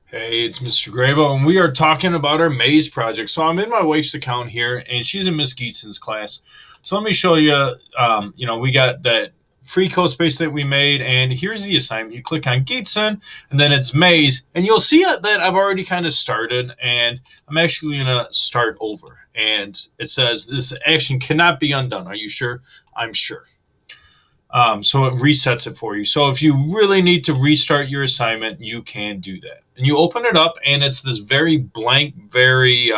Hey, it's Mr. Grabo, and we are talking about our maze project. So I'm in my wife's account here, and she's in Miss Geetson's class. So let me show you. We got that free CoSpace that we made, and here's the assignment. You click on Geetson, and then it's maze, and you'll see that I've already kind of started, and I'm actually gonna start over. And it says this action cannot be undone. Are you sure? I'm sure. So it resets it for you. So if you really need to restart your assignment, you can do that. And you open it up, and it's this very blank, very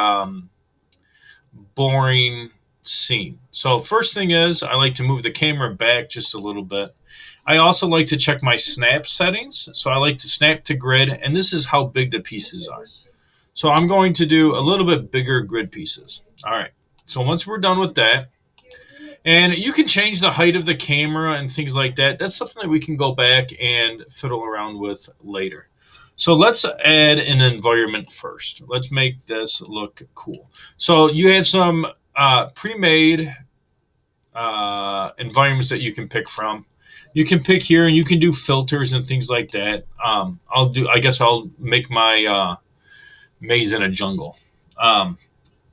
boring scene. So first thing is, I like to move the camera back just a little bit. I also like to check my snap settings. So I like to snap to grid, and this is how big the pieces are. So I'm going to do a little bit bigger grid pieces. All right. So once we're done with that, and you can change the height of the camera and things like that. That's something that we can go back and fiddle around with later. So let's add an environment first. Let's make this look cool. So you have some pre-made environments that you can pick from. You can pick here, and you can do filters and things like that. I guess I'll make my maze in a jungle.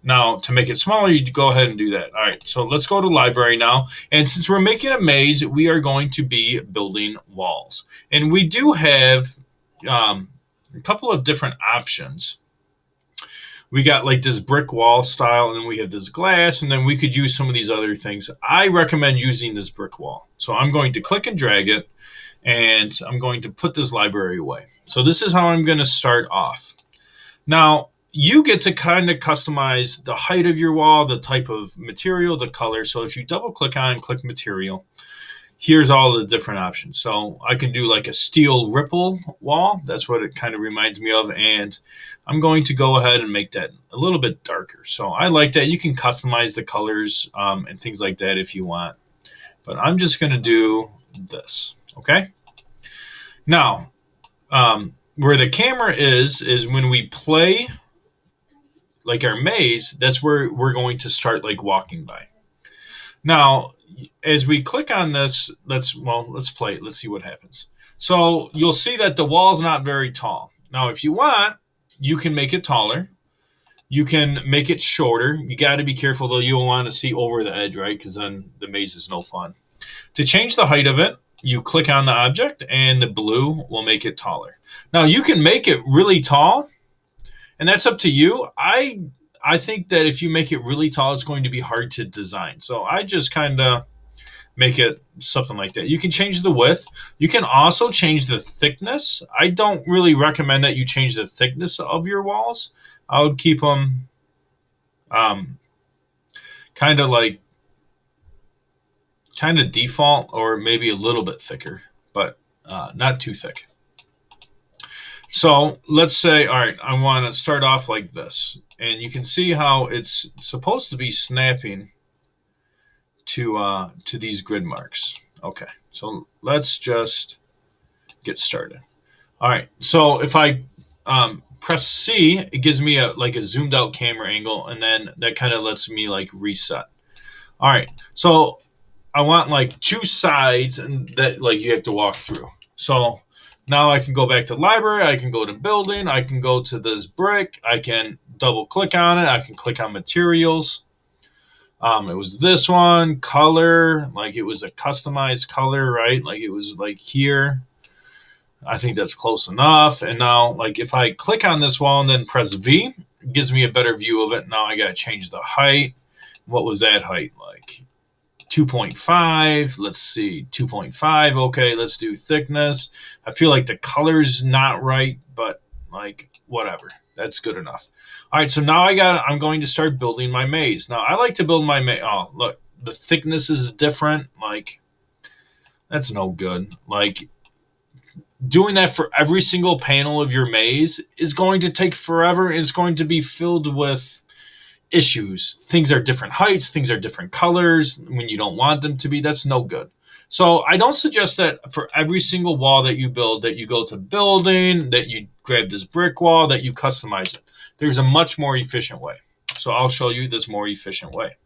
Now, to make it smaller, you go ahead and do that. All right, so let's go to library now. And since we're making a maze, we are going to be building walls. And we do have a couple of different options. We got like this brick wall style, and then we have this glass, and then we could use some of these other things. I recommend using this brick wall. So I'm going to click and drag it, and I'm going to put this library away. So this is how I'm going to start off. Now, you get to kind of customize the height of your wall, the type of material, the color. So if you double click on click material, here's all the different options. So I can do like a steel ripple wall. That's what it kind of reminds me of. And I'm going to go ahead and make that a little bit darker. So I like that. You can customize the colors and things like that if you want. But I'm just going to do this. Okay. Now, where the camera is when we play like our maze, that's where we're going to start like walking by. Now, as we click on this, let's play it. Let's see what happens. So you'll see that the wall's not very tall. Now, if you want, you can make it taller. You can make it shorter. You got to be careful though. You don't want to see over the edge, right? Because then the maze is no fun. To change the height of it, you click on the object, and the blue will make it taller. Now, you can make it really tall, and that's up to you. I think that if you make it really tall, it's going to be hard to design. So I just kind of make it something like that. You can change the width. You can also change the thickness. I don't really recommend that you change the thickness of your walls. I would keep them kind of default, or maybe a little bit thicker, but not too thick. So let's say, all right, I want to start off like this. And you can see how it's supposed to be snapping to these grid marks. Okay, so let's just get started. All right, so if I press C, it gives me a zoomed out camera angle, and then that kind of lets me like reset. All right, so I want like two sides, and that like you have to walk through. So now I can go back to library, I can go to building, I can go to this brick, I can double click on it, I can click on materials. It was this one, color, like it was a customized color, right? Like it was like here. I think that's close enough. And now like if I click on this wall and then press V, it gives me a better view of it. Now I got to change the height. What was that height like? 2.5. Let's see, 2.5. Okay, let's do thickness. I feel like the color's not right, but like whatever. That's good enough. All right, so now I'm going to start building my maze. Now I like to build my maze. Oh, look, the thickness is different. Like that's no good. Like doing that for every single panel of your maze is going to take forever. It's going to be filled with issues. Things are different heights, things are different colors when you don't want them to be. That's no good. So I don't suggest that for every single wall that you build, that you go to building, that you grab this brick wall, that you customize it. There's a much more efficient way. So I'll show you this more efficient way.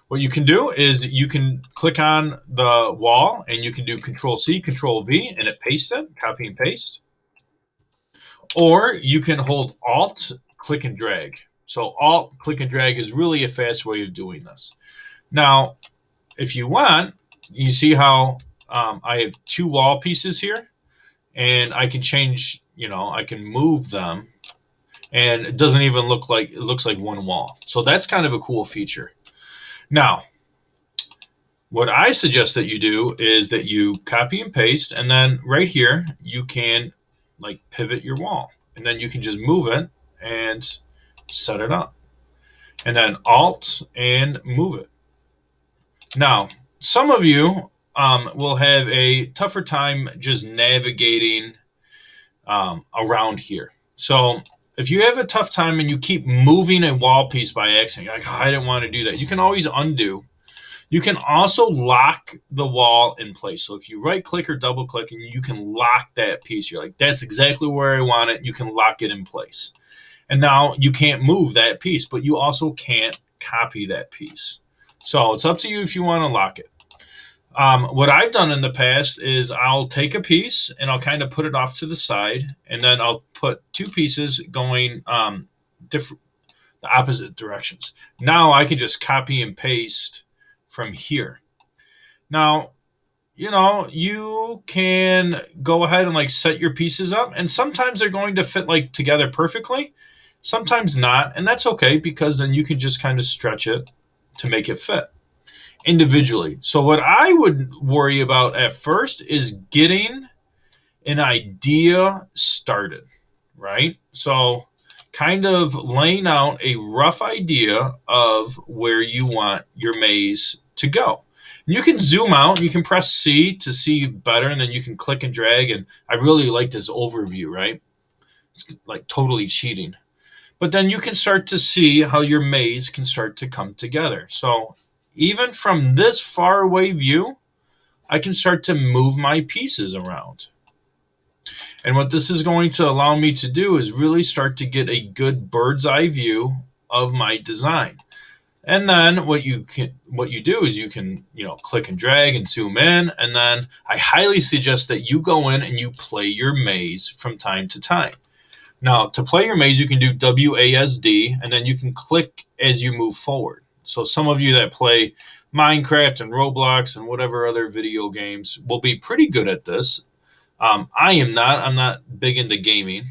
What you can do is you can click on the wall, and you can do Control C, Control V, and it pastes it, copy and paste. Or you can hold Alt, click and drag. So Alt, click and drag is really a fast way of doing this. Now, if you want, you see how I have two wall pieces here, and I can change, I can move them, and it doesn't even look like, it looks like one wall. So that's kind of a cool feature. Now, what I suggest that you do is that you copy and paste, and then right here, you can like pivot your wall, and then you can just move it and set it up, and then Alt and move it. Now, some of you will have a tougher time just navigating around here. So if you have a tough time and you keep moving a wall piece by accident, like, oh, I didn't want to do that, you can always undo. You can also lock the wall in place. So if you right click or double click, and you can lock that piece, you're like, that's exactly where I want it. You can lock it in place. And now you can't move that piece, but you also can't copy that piece. So it's up to you if you want to lock it. What I've done in the past is I'll take a piece and I'll kind of put it off to the side, and then I'll put two pieces going the opposite directions. Now I can just copy and paste from here. Now, you can go ahead and like set your pieces up, and sometimes they're going to fit like together perfectly, sometimes not, and that's okay, because then you can just kind of stretch it to make it fit individually. So what I would worry about at first is getting an idea started, right? So kind of laying out a rough idea of where you want your maze to go. And you can zoom out, you can press C to see better, and then you can click and drag. And I really like this overview, right? It's like totally cheating. But then you can start to see how your maze can start to come together. So even from this far away view, I can start to move my pieces around. And what this is going to allow me to do is really start to get a good bird's eye view of my design. And then what you do is you can, click and drag and zoom in. And then I highly suggest that you go in and you play your maze from time to time. Now, to play your maze, you can do WASD, and then you can click as you move forward. So some of you that play Minecraft and Roblox and whatever other video games will be pretty good at this. I am not. I'm not big into gaming,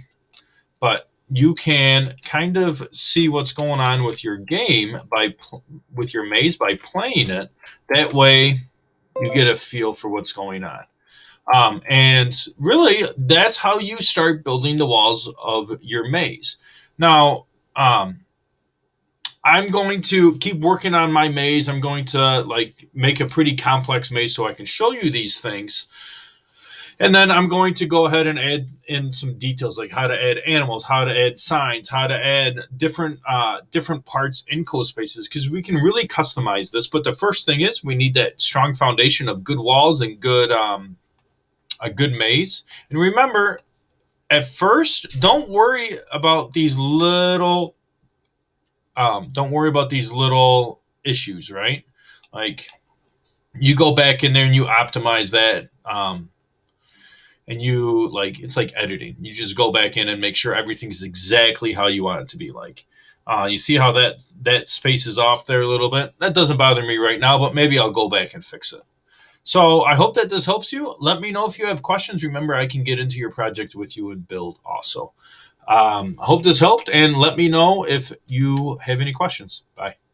but you can kind of see what's going on with your game with your maze by playing it. That way, you get a feel for what's going on. And really, that's how you start building the walls of your maze. Now, I'm going to keep working on my maze. I'm going to make a pretty complex maze so I can show you these things. And then I'm going to go ahead and add in some details, like how to add animals, how to add signs, how to add different parts in CoSpaces, because we can really customize this. But the first thing is we need that strong foundation of good walls and a good maze. And remember, at first, don't worry about these little issues, right? Like, you go back in there and you optimize that. And you it's like editing. You just go back in and make sure everything's exactly how you want it to be. You see how that space is off there a little bit? That doesn't bother me right now, but maybe I'll go back and fix it. So I hope that this helps you. Let me know if you have questions. Remember, I can get into your project with you and build also. I hope this helped, and let me know if you have any questions. Bye.